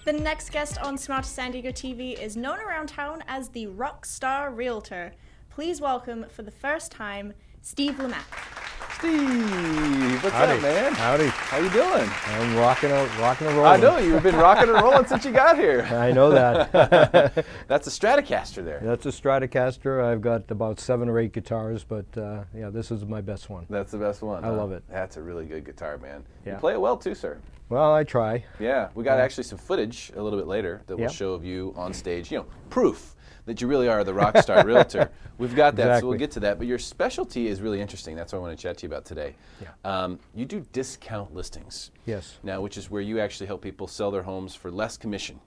The next guest on Smart San Diego TV is known around town as the Rock Star Realtor. Please welcome, for the first time, Steve Lemack. Steve, what's up, man? Howdy. How you doing? I'm rocking and rolling. I know, you've been rocking and rolling since you got here. I know that. That's a Stratocaster there. That's a Stratocaster. I've got about 7 or 8 guitars, but yeah, this is my best one. That's the best one. I love it. That's a really good guitar, man. Yeah. You play it well too, sir. Well, I try. Yeah, we got actually some footage a little bit later that we'll show of you on stage. You know, proof that you really are the Rock Star Realtor. We've got that, so we'll get to that. But your specialty is really interesting. That's what I want to chat to you about today. Yeah. You do discount listings. Yes. Now, which is where you actually help people sell their homes for less commission.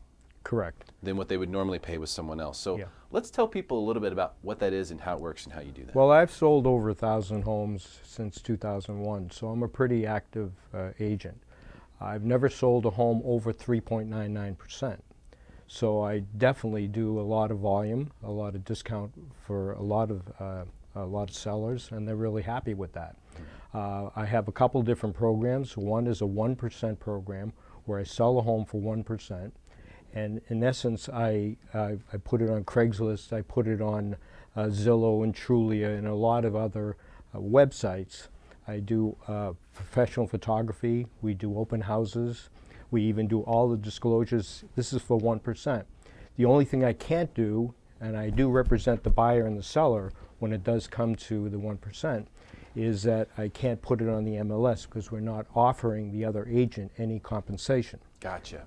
Correct. Than what they would normally pay with someone else. So let's tell people a little bit about what that is and how it works and how you do that. Well, I've sold over 1,000 homes since 2001, so I'm a pretty active agent. I've never sold a home over 3.99%. So I definitely do a lot of volume, a lot of discount for a lot of sellers, and they're really happy with that. I have a couple different programs. One is a 1% program where I sell a home for 1%. And in essence, I put it on Craigslist, I put it on Zillow and Trulia and a lot of other websites. I do professional photography, we do open houses, we even do all the disclosures. This is for 1%. The only thing I can't do, and I do represent the buyer and the seller when it does come to the 1%, is that I can't put it on the MLS because we're not offering the other agent any compensation. Gotcha.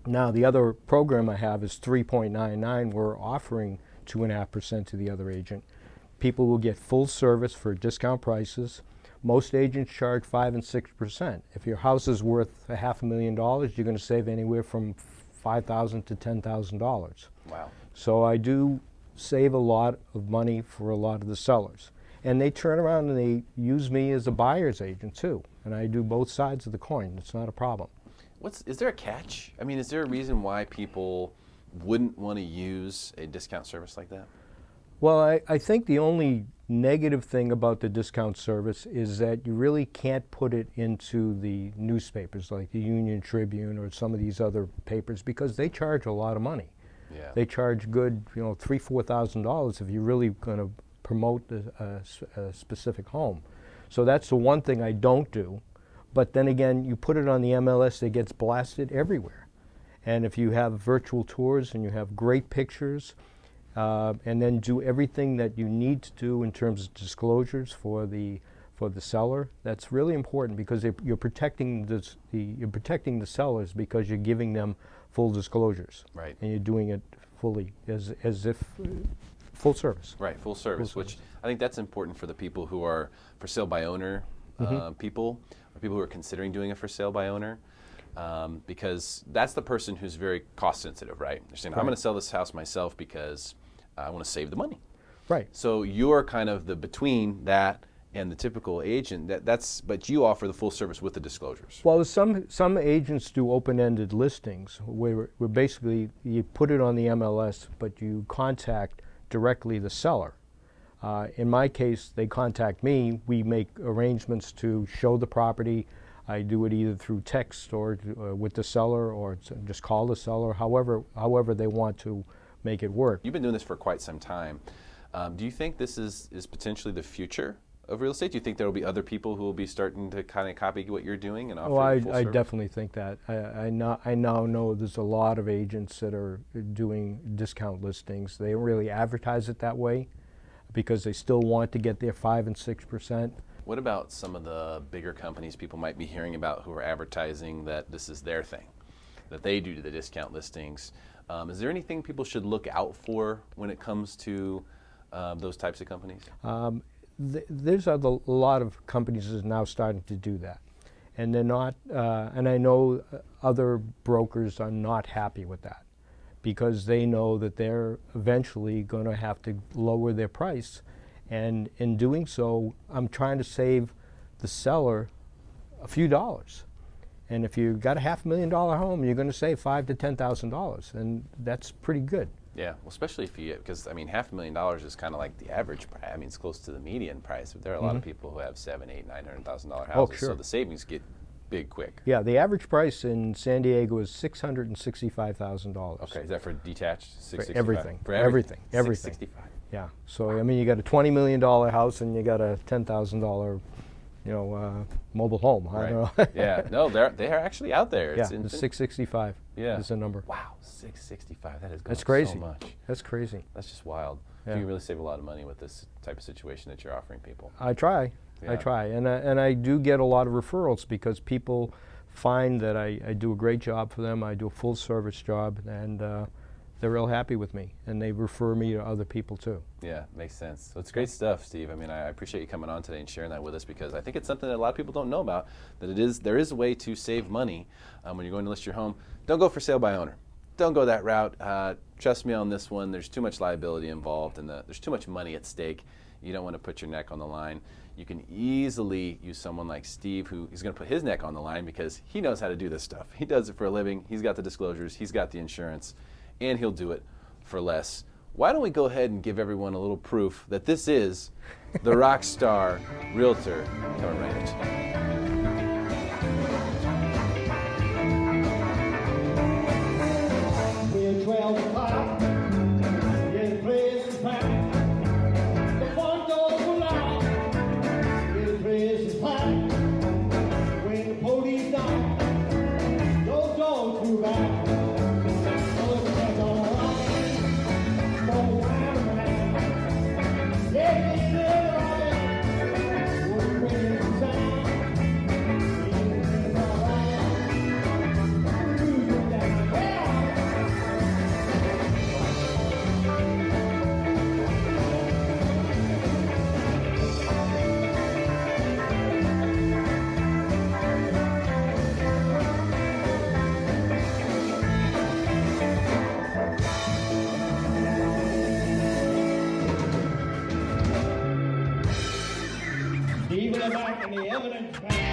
Now, the other program I have is 3.99. We're offering 2.5% to the other agent. People will get full service for discount prices. Most agents charge 5 and 6%. If your house is worth $500,000, you're going to save anywhere from $5,000 to $10,000. Wow. So I do save a lot of money for a lot of the sellers. And they turn around and they use me as a buyer's agent too. And I do both sides of the coin. It's not a problem. Is there a catch? I mean, is there a reason why people wouldn't want to use a discount service like that? Well, I think the only negative thing about the discount service is that you really can't put it into the newspapers like the Union Tribune or some of these other papers because they charge a lot of money. Yeah. They charge good, $3,000-$4,000 if you're really going to promote a specific home. So that's the one thing I don't do. But then again, you put it on the MLS, it gets blasted everywhere. And if you have virtual tours and you have great pictures, and then do everything that you need to do in terms of disclosures for the seller, that's really important because you're protecting the sellers because you're giving them full disclosures. Right. And you're doing it fully as if full service. Right, full service, which I think that's important for the people who are for sale by owner people, or people who are considering doing a for sale by owner. Because that's the person who's very cost sensitive, right? They're saying, I'm going to sell this house myself because I want to save the money. Right. So you're kind of the between that and the typical agent. But you offer the full service with the disclosures. Well, some agents do open-ended listings where basically you put it on the MLS, but you contact directly the seller. In my case, they contact me. We make arrangements to show the property. I do it either through text or with the seller, or just call the seller. However they want to make it work. You've been doing this for quite some time. Do you think this is potentially the future of real estate? Do you think there will be other people who will be starting to kind of copy what you're doing and offer full I service? definitely think that. I now know there's a lot of agents that are doing discount listings. They don't really advertise it that way because they still want to get their 5 and 6%. What about some of the bigger companies people might be hearing about who are advertising that this is their thing, that they do the discount listings? Is there anything people should look out for when it comes to those types of companies? There's a lot of companies that are now starting to do that. And they're not, and I know other brokers are not happy with that because they know that they're eventually going to have to lower their price. And in doing so, I'm trying to save the seller a few dollars. And if you've got a $500,000 home, you're going to save $5,000 to $10,000, and that's pretty good. Yeah, well, especially if you, because I mean, $500,000 is kind of like the average price. I mean, it's close to the median price. But there are a lot of people who have $700,000, $800,000, $900,000 houses. Oh, sure. So the savings get big quick. Yeah, the average price in San Diego is $665,000. Okay, is that for detached? For 665? everything. For Everything. 665. Yeah. So I mean, you got a $20 million house and you got a $10,000, mobile home. I don't know. Yeah. No, they are actually out there. Yeah, It's the 665 is the number. Wow, 665. That is That's crazy. so much. That's crazy. That's just wild. Yeah. You can really save a lot of money with this type of situation that you're offering people. I try. Yeah. I try. And I do get a lot of referrals because people find that I do a great job for them. I do a full service job, and they're real happy with me. And they refer me to other people too. Yeah, makes sense. So it's great stuff, Steve. I mean, I appreciate you coming on today and sharing that with us, because I think it's something that a lot of people don't know about, that there is a way to save money when you're going to list your home. Don't go for sale by owner. Don't go that route. Trust me on this one. There's too much liability involved, and there's too much money at stake. You don't want to put your neck on the line. You can easily use someone like Steve, who is going to put his neck on the line because he knows how to do this stuff. He does it for a living. He's got the disclosures. He's got the insurance, and he'll do it for less. Why don't we go ahead and give everyone a little proof that this is the Rock Star Realtor coming right at you. Steve Lemack and the evidence.